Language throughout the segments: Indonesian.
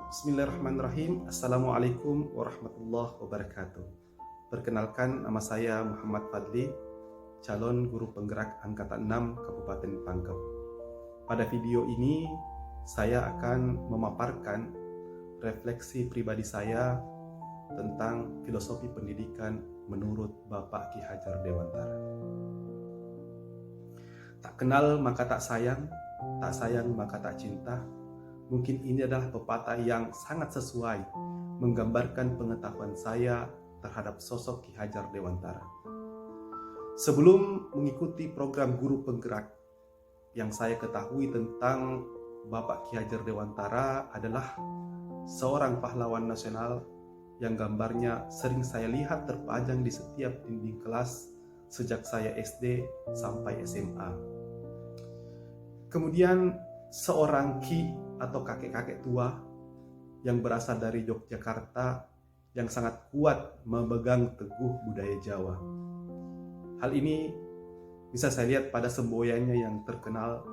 Bismillahirrahmanirrahim. Assalamualaikum warahmatullahi wabarakatuh. Perkenalkan, nama saya Muhammad Fadli, calon guru penggerak Angkatan 6 Kabupaten Pangkep. Pada video ini, saya akan memaparkan refleksi pribadi saya tentang filosofi pendidikan menurut Bapak Ki Hajar Dewantara. Tak kenal maka tak sayang maka tak cinta. Mungkin ini adalah pepatah yang sangat sesuai menggambarkan pengetahuan saya terhadap sosok Ki Hajar Dewantara. Sebelum mengikuti program guru penggerak, yang saya ketahui tentang Bapak Ki Hajar Dewantara adalah seorang pahlawan nasional yang gambarnya sering saya lihat terpajang di setiap dinding kelas sejak saya SD sampai SMA. Kemudian seorang Ki atau kakek-kakek tua yang berasal dari Yogyakarta yang sangat kuat memegang teguh budaya Jawa. Hal ini bisa saya lihat pada semboyannya yang terkenal,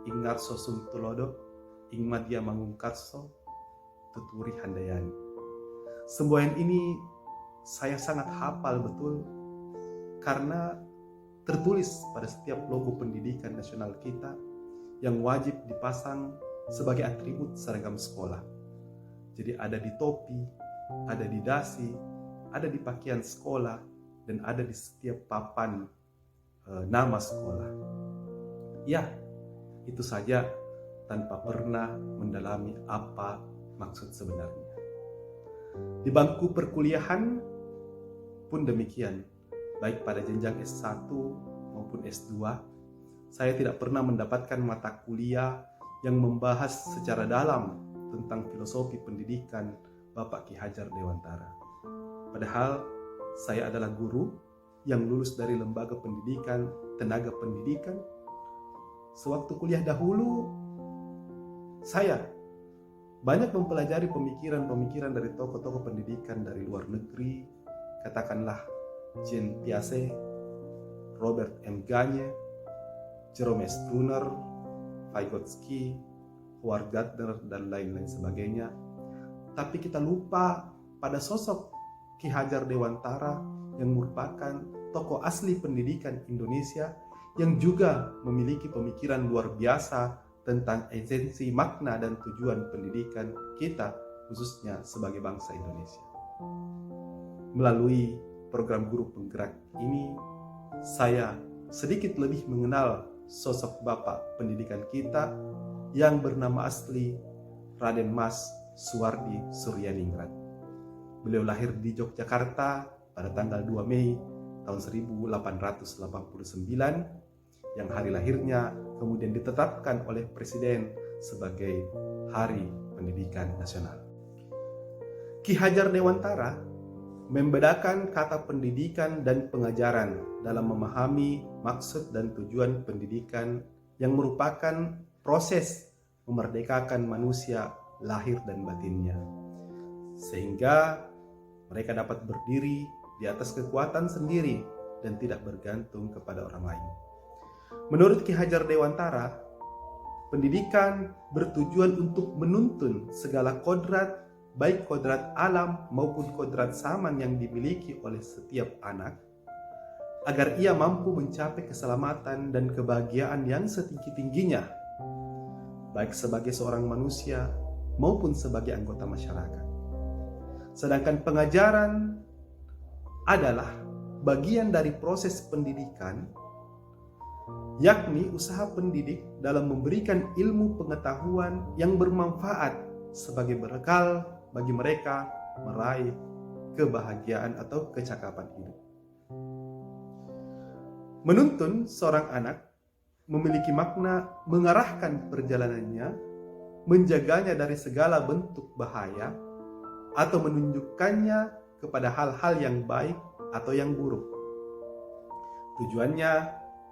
Ingarso Sumtulodo, Ingmadia Mangungkarso, Tuturi Handayani. Semboyan ini saya sangat hafal betul karena tertulis pada setiap logo pendidikan nasional kita yang wajib dipasang sebagai atribut seragam sekolah. Jadi ada di topi, ada di dasi, ada di pakaian sekolah, dan ada di setiap papan nama sekolah. Ya, itu saja tanpa pernah mendalami apa maksud sebenarnya. Di bangku perkuliahan pun demikian, baik pada jenjang S1 maupun S2, saya tidak pernah mendapatkan mata kuliah yang membahas secara dalam tentang filosofi pendidikan Bapak Ki Hajar Dewantara. Padahal saya adalah guru yang lulus dari lembaga pendidikan, tenaga pendidikan. Sewaktu kuliah dahulu, saya banyak mempelajari pemikiran-pemikiran dari tokoh-tokoh pendidikan dari luar negeri, katakanlah Jean Piaget, Robert M. Gagne, Jerome Struner, Vygotsky, Howard Gardner, dan lain-lain sebagainya. Tapi kita lupa pada sosok Ki Hajar Dewantara yang merupakan tokoh asli pendidikan Indonesia yang juga memiliki pemikiran luar biasa tentang esensi, makna, dan tujuan pendidikan kita, khususnya sebagai bangsa Indonesia. Melalui program guru penggerak ini, saya sedikit lebih mengenal sosok Bapak pendidikan kita yang bernama asli Raden Mas Suwardi Suryaningrat. Beliau lahir di Yogyakarta pada tanggal 2 Mei tahun 1889, yang hari lahirnya kemudian ditetapkan oleh Presiden sebagai Hari Pendidikan Nasional. Ki Hajar Dewantara membedakan kata pendidikan dan pengajaran dalam memahami maksud dan tujuan pendidikan yang merupakan proses memerdekakan manusia lahir dan batinnya, sehingga mereka dapat berdiri di atas kekuatan sendiri dan tidak bergantung kepada orang lain. Menurut Ki Hajar Dewantara, pendidikan bertujuan untuk menuntun segala kodrat, baik kodrat alam maupun kodrat zaman yang dimiliki oleh setiap anak, agar ia mampu mencapai keselamatan dan kebahagiaan yang setinggi-tingginya, baik sebagai seorang manusia maupun sebagai anggota masyarakat. Sedangkan pengajaran adalah bagian dari proses pendidikan, yakni usaha pendidik dalam memberikan ilmu pengetahuan yang bermanfaat sebagai bekal bagi mereka meraih kebahagiaan atau kecakapan hidup. Menuntun seorang anak memiliki makna mengarahkan perjalanannya, menjaganya dari segala bentuk bahaya, atau menunjukkannya kepada hal-hal yang baik atau yang buruk. Tujuannya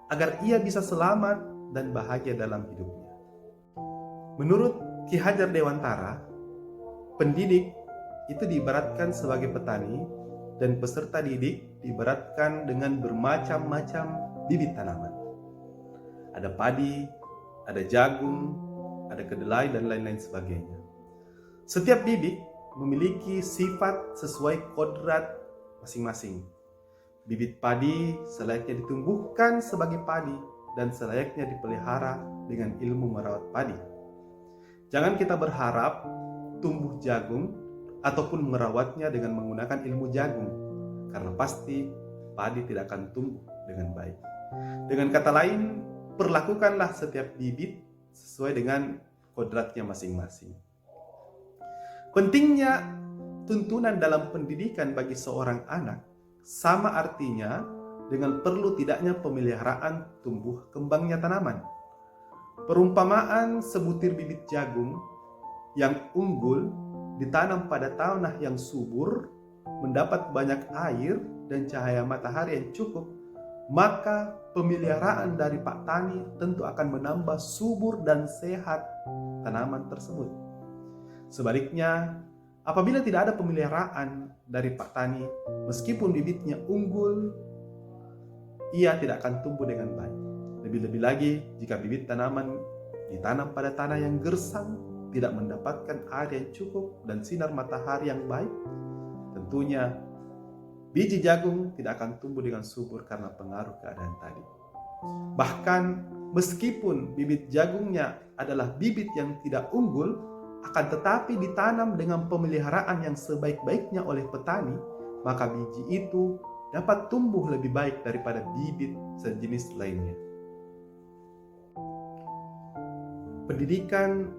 agar ia bisa selamat dan bahagia dalam hidupnya. Menurut Ki Hajar Dewantara, pendidik itu diibaratkan sebagai petani dan peserta didik diibaratkan dengan bermacam-macam bibit tanaman. Ada padi, ada jagung, ada kedelai, dan lain-lain sebagainya. Setiap bibit memiliki sifat sesuai kodrat masing-masing. Bibit padi selayaknya ditumbuhkan sebagai padi dan selayaknya dipelihara dengan ilmu merawat padi. Jangan kita berharap tumbuh jagung ataupun merawatnya dengan menggunakan ilmu jagung, karena pasti padi tidak akan tumbuh dengan baik. Dengan kata lain, perlakukanlah setiap bibit sesuai dengan kodratnya masing-masing. Pentingnya tuntunan dalam pendidikan bagi seorang anak sama artinya dengan perlu tidaknya pemeliharaan tumbuh kembangnya tanaman. Perumpamaan sebutir bibit jagung yang unggul ditanam pada tanah yang subur, mendapat banyak air dan cahaya matahari yang cukup, maka pemeliharaan dari Pak Tani tentu akan menambah subur dan sehat tanaman tersebut. Sebaliknya, apabila tidak ada pemeliharaan dari Pak Tani, meskipun bibitnya unggul, ia tidak akan tumbuh dengan baik. Lebih-lebih lagi jika bibit tanaman ditanam pada tanah yang gersang, tidak mendapatkan air yang cukup dan sinar matahari yang baik, tentunya biji jagung tidak akan tumbuh dengan subur karena pengaruh keadaan tadi. Bahkan meskipun bibit jagungnya adalah bibit yang tidak unggul, akan tetapi ditanam dengan pemeliharaan yang sebaik-baiknya oleh petani, maka biji itu dapat tumbuh lebih baik daripada bibit sejenis lainnya. Pendidikan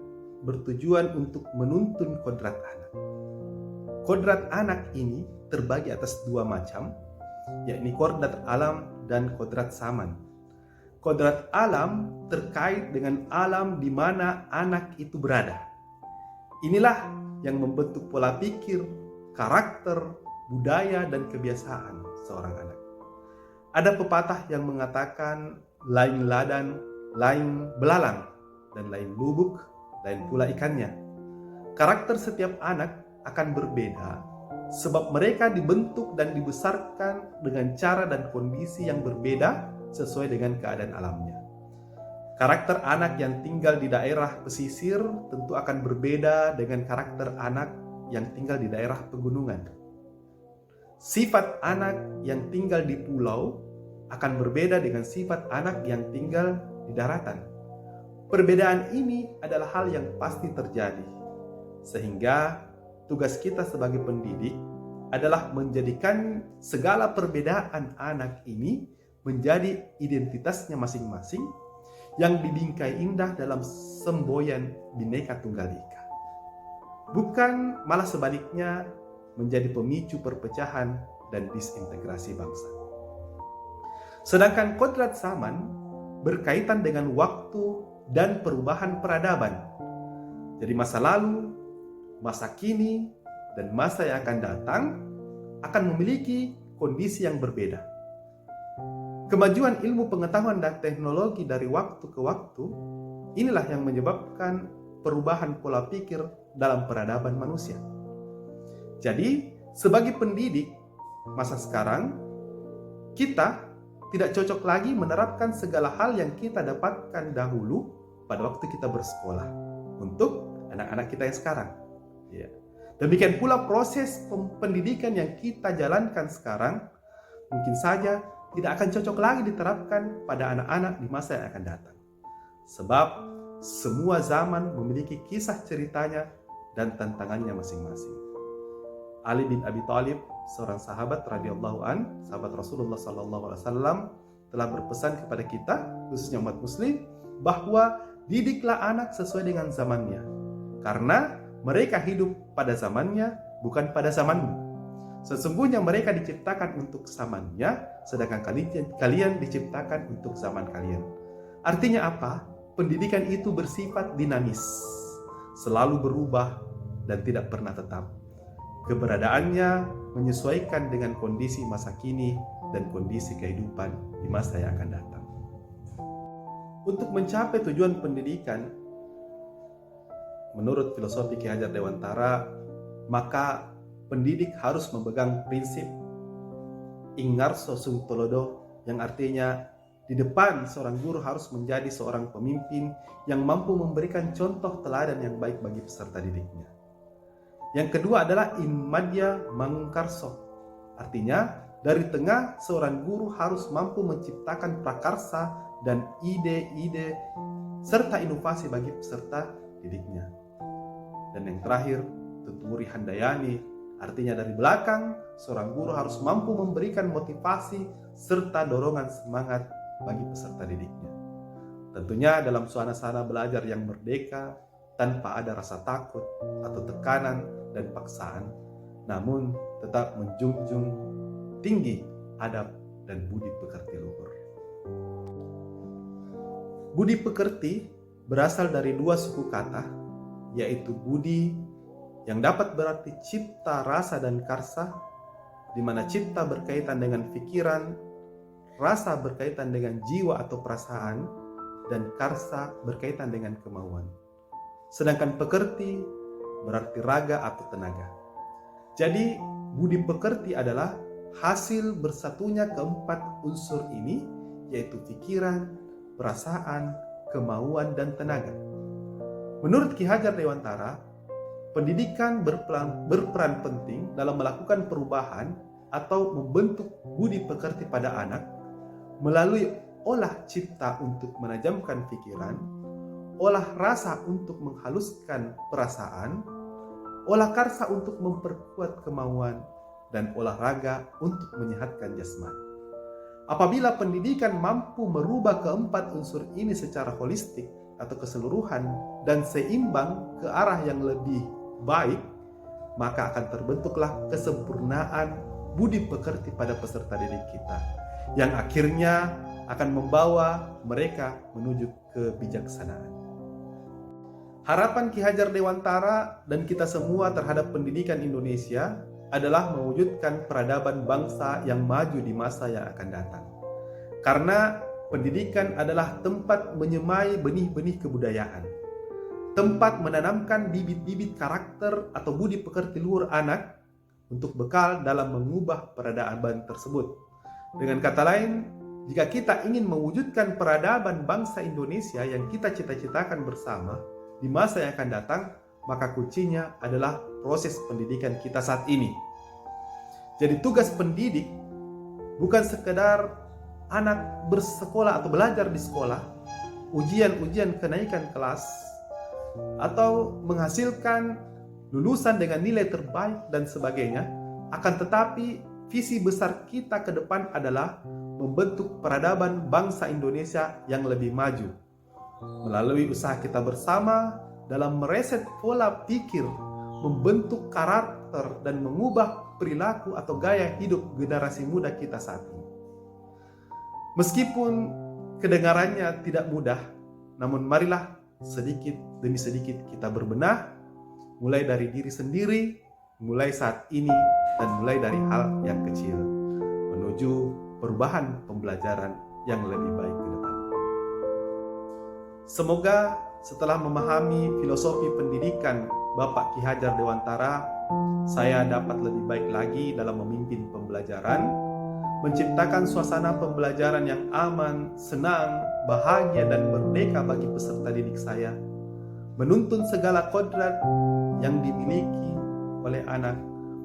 bertujuan untuk menuntun kodrat anak. Kodrat anak ini terbagi atas dua macam, yakni kodrat alam dan kodrat zaman. Kodrat alam terkait dengan alam di mana anak itu berada. Inilah yang membentuk pola pikir, karakter, budaya, dan kebiasaan seorang anak. Ada pepatah yang mengatakan lain ladan, lain belalang, dan lain lubuk, lain pula ikannya. Karakter setiap anak akan berbeda sebab mereka dibentuk dan dibesarkan dengan cara dan kondisi yang berbeda sesuai dengan keadaan alamnya. Karakter anak yang tinggal di daerah pesisir tentu akan berbeda dengan karakter anak yang tinggal di daerah pegunungan. Sifat anak yang tinggal di pulau akan berbeda dengan sifat anak yang tinggal di daratan. Perbedaan ini adalah hal yang pasti terjadi, sehingga tugas kita sebagai pendidik adalah menjadikan segala perbedaan anak ini menjadi identitasnya masing-masing yang dibingkai indah dalam semboyan Bhinneka Tunggal Ika. Bukan malah sebaliknya menjadi pemicu perpecahan dan disintegrasi bangsa. Sedangkan kodrat zaman berkaitan dengan waktu dan perubahan peradaban. Jadi masa lalu, masa kini, dan masa yang akan datang akan memiliki kondisi yang berbeda. Kemajuan ilmu pengetahuan dan teknologi dari waktu ke waktu, inilah yang menyebabkan perubahan pola pikir dalam peradaban manusia. Jadi, sebagai pendidik masa sekarang, kita tidak cocok lagi menerapkan segala hal yang kita dapatkan dahulu pada waktu kita bersekolah untuk anak-anak kita yang sekarang. Ya. Demikian pula proses pendidikan yang kita jalankan sekarang mungkin saja tidak akan cocok lagi diterapkan pada anak-anak di masa yang akan datang. Sebab semua zaman memiliki kisah ceritanya dan tantangannya masing-masing. Ali bin Abi Thalib, seorang sahabat radhiyallahu an, sahabat Rasulullah sallallahu alaihi wasallam, telah berpesan kepada kita, khususnya umat muslim, bahwa didiklah anak sesuai dengan zamannya, karena mereka hidup pada zamannya, bukan pada zamanmu. Sesungguhnya mereka diciptakan untuk zamannya, sedangkan kalian diciptakan untuk zaman kalian. Artinya apa? Pendidikan itu bersifat dinamis, selalu berubah dan tidak pernah tetap. Keberadaannya menyesuaikan dengan kondisi masa kini dan kondisi kehidupan di masa yang akan datang. Untuk mencapai tujuan pendidikan, menurut filosofi Ki Hajar Dewantara, maka pendidik harus memegang prinsip ingarso sung tolodo, yang artinya di depan seorang guru harus menjadi seorang pemimpin yang mampu memberikan contoh teladan yang baik bagi peserta didiknya. Yang kedua adalah in madya mangkarso. Artinya, dari tengah seorang guru harus mampu menciptakan prakarsa dan ide-ide serta inovasi bagi peserta didiknya. Dan yang terakhir, tuturi handayani. Artinya dari belakang, seorang guru harus mampu memberikan motivasi serta dorongan semangat bagi peserta didiknya. Tentunya dalam suasana belajar yang merdeka, tanpa ada rasa takut atau tekanan dan paksaan, namun tetap menjunjung tinggi adab dan budi pekerti luhur. Budi pekerti berasal dari dua suku kata, yaitu budi yang dapat berarti cipta, rasa, dan karsa, di mana cipta berkaitan dengan pikiran, rasa berkaitan dengan jiwa atau perasaan, dan karsa berkaitan dengan kemauan. Sedangkan pekerti berarti raga atau tenaga. Jadi, budi pekerti adalah hasil bersatunya keempat unsur ini, yaitu pikiran, perasaan, kemauan, dan tenaga. Menurut Ki Hajar Dewantara, pendidikan berperan penting dalam melakukan perubahan atau membentuk budi pekerti pada anak melalui olah cipta untuk menajamkan pikiran, olah rasa untuk menghaluskan perasaan, olah karsa untuk memperkuat kemauan, dan olahraga untuk menyehatkan jasmani. Apabila pendidikan mampu merubah keempat unsur ini secara holistik atau keseluruhan dan seimbang ke arah yang lebih baik, maka akan terbentuklah kesempurnaan budi pekerti pada peserta didik kita, yang akhirnya akan membawa mereka menuju kebijaksanaan. Harapan Ki Hajar Dewantara dan kita semua terhadap pendidikan Indonesia adalah mewujudkan peradaban bangsa yang maju di masa yang akan datang. Karena pendidikan adalah tempat menyemai benih-benih kebudayaan, tempat menanamkan bibit-bibit karakter atau budi pekerti luhur anak untuk bekal dalam mengubah peradaban tersebut. Dengan kata lain, jika kita ingin mewujudkan peradaban bangsa Indonesia yang kita cita-citakan bersama di masa yang akan datang, maka kuncinya adalah proses pendidikan kita saat ini. Jadi tugas pendidik bukan sekedar anak bersekolah atau belajar di sekolah, ujian-ujian kenaikan kelas, atau menghasilkan lulusan dengan nilai terbaik dan sebagainya. Akan tetapi visi besar kita ke depan adalah membentuk peradaban bangsa Indonesia yang lebih maju melalui usaha kita bersama dalam mereset pola pikir, membentuk karakter, dan mengubah perilaku atau gaya hidup generasi muda kita saat ini. Meskipun kedengarannya tidak mudah, namun marilah sedikit demi sedikit kita berbenah, mulai dari diri sendiri, mulai saat ini, dan mulai dari hal yang kecil, menuju perubahan pembelajaran yang lebih baik ke depan. Semoga setelah memahami filosofi pendidikan Bapak Ki Hajar Dewantara, saya dapat lebih baik lagi dalam memimpin pembelajaran, menciptakan suasana pembelajaran yang aman, senang, bahagia, dan merdeka bagi peserta didik saya, menuntun segala kodrat yang dimiliki oleh anak,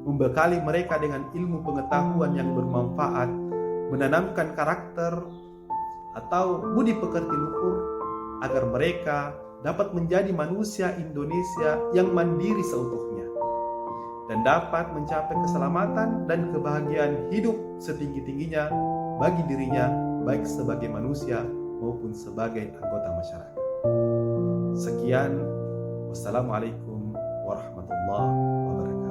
membekali mereka dengan ilmu pengetahuan yang bermanfaat, menanamkan karakter atau budi pekerti luhur agar mereka dapat menjadi manusia Indonesia yang mandiri seutuhnya dan dapat mencapai keselamatan dan kebahagiaan hidup setinggi-tingginya bagi dirinya, baik sebagai manusia maupun sebagai anggota masyarakat. Sekian, wassalamualaikum warahmatullahi wabarakatuh.